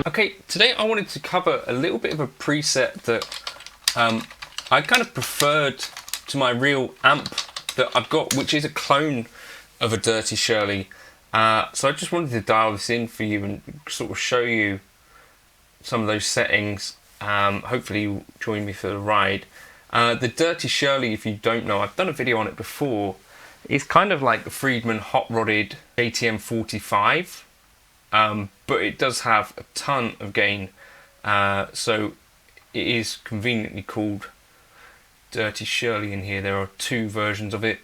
Okay, today I wanted to cover a little bit of a preset that I kind of preferred to my real amp that I've got, which is a clone of a Dirty Shirley. So I just wanted to dial this in for you and sort of show you some of those settings. Hopefully you'll join me for the ride. The Dirty Shirley, if you don't know, I've done a video on it before. It's kind of like the Friedman hot-rodded ATM 45. But it does have a ton of gain, so it is conveniently called Dirty Shirley in here. There are two versions of it.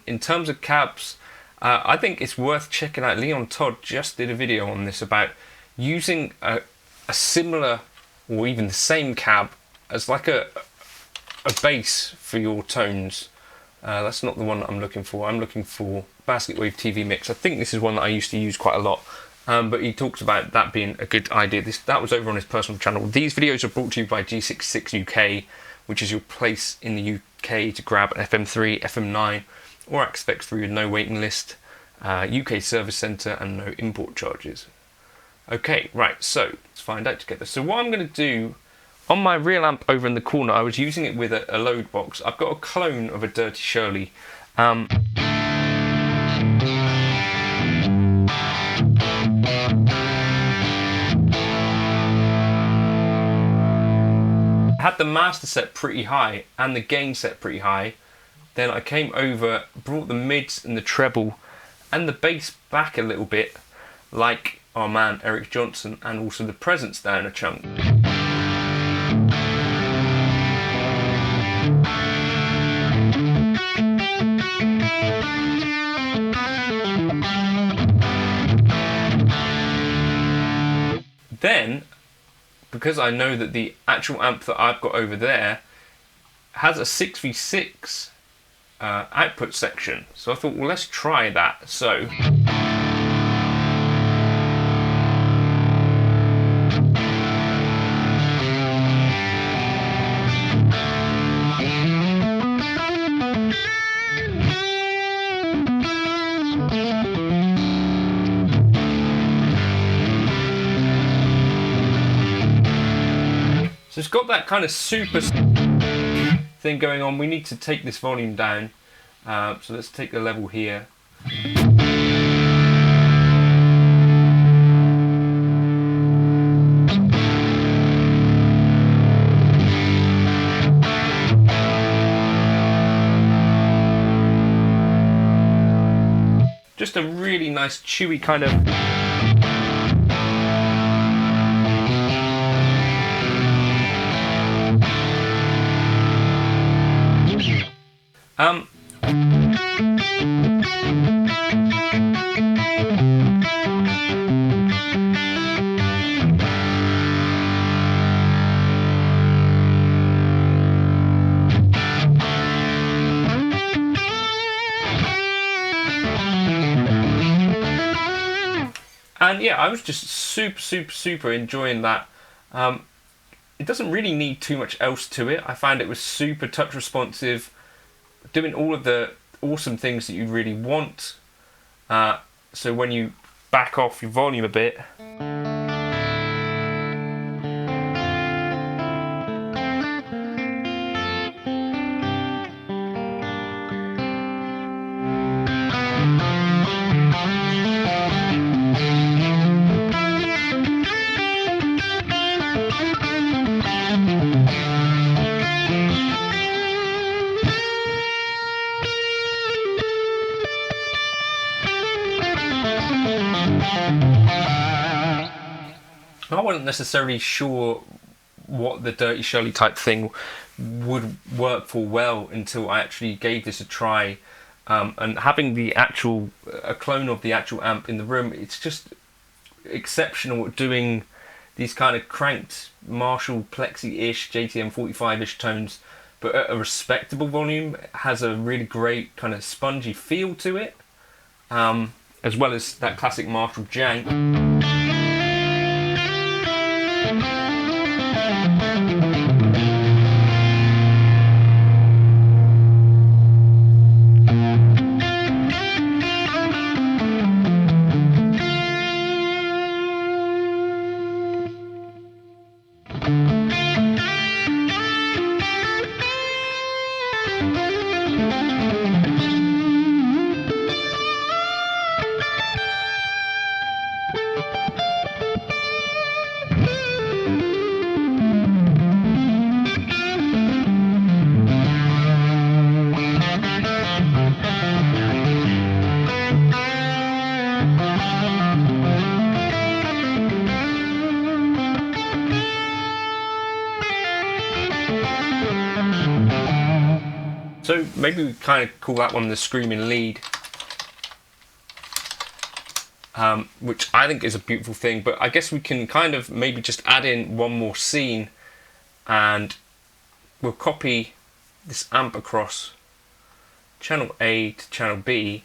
In terms of cabs, I think it's worth checking out. Leon Todd just did a video on this about using a similar or even the same cab as like a bass for your tones. That's not the one that I'm looking for. I'm looking for Basket Wave TV Mix. I think this is one that I used to use quite a lot, but he talks about that being a good idea. That was over on his personal channel. These videos are brought to you by G66 UK, which is your place in the UK to grab an FM3, FM9 or X-Specs3 with no waiting list, UK service centre and no import charges. Okay, right, so let's find out together. So what I'm going to do, on my real amp over in the corner, I was using it with a load box. I've got a clone of a Dirty Shirley. I had the master set pretty high and the gain set pretty high. Then I came over, brought the mids and the treble and the bass back a little bit, like our man Eric Johnson, and also the presence down a chunk. Then, because I know that the actual amp that I've got over there has a 6v6 output section, so I thought, well, let's try that. So it's got that kind of super thing going on. We need to take this volume down, so let's take the level here. Just a really nice chewy kind of and yeah, I was just super enjoying that. It doesn't really need too much else to it. I found it was super touch responsive, doing all of the awesome things that you really want. So when you back off your volume a bit, I wasn't necessarily sure what the Dirty Shirley type thing would work for well until I actually gave this a try. And having a clone of the actual amp in the room, it's just exceptional at doing these kind of cranked Marshall Plexi-ish, JTM 45-ish tones, but at a respectable volume. It has a really great kind of spongy feel to it, as well as that classic Marshall jank. So maybe we kind of call that one the Screaming Lead, which I think is a beautiful thing, but I guess we can kind of maybe just add in one more scene, and we'll copy this amp across channel A to channel B,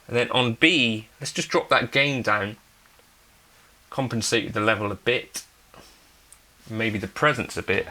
and then on B, let's just drop that gain down, compensate the level a bit, maybe the presence a bit.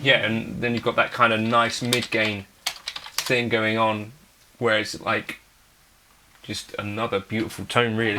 Yeah, and then you've got that kind of nice mid-gain thing going on, where it's like just another beautiful tone, really.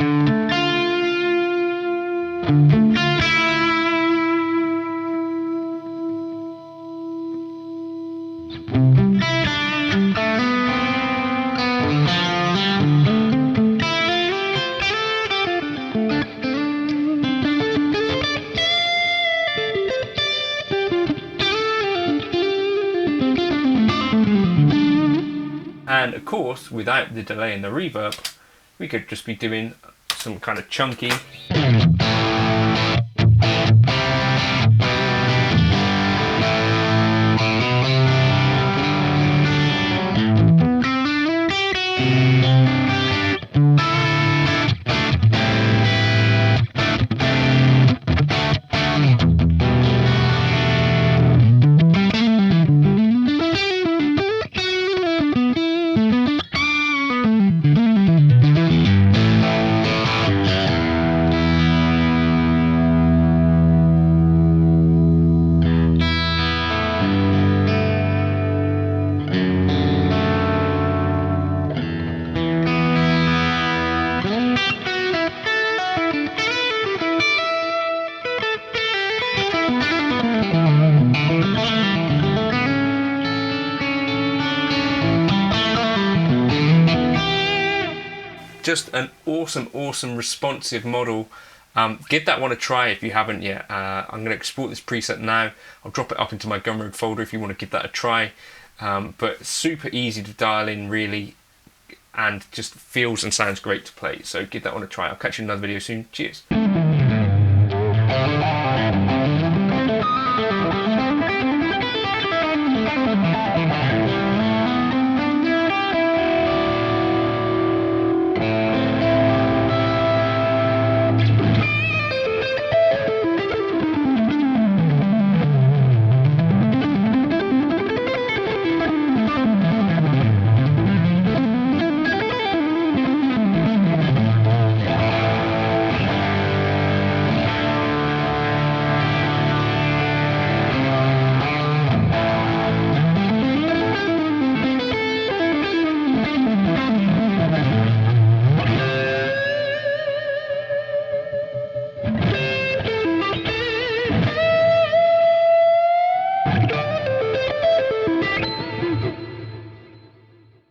And of course, without the delay and the reverb, we could just be doing some kind of chunky. Just an awesome responsive model. Give that one a try if you haven't yet. I'm going to export this preset now. I'll drop it up into my Gumroad folder if you want to give that a try. But super easy to dial in, really, and just feels and sounds great to play. So give that one a try. I'll catch you in another video soon. Cheers.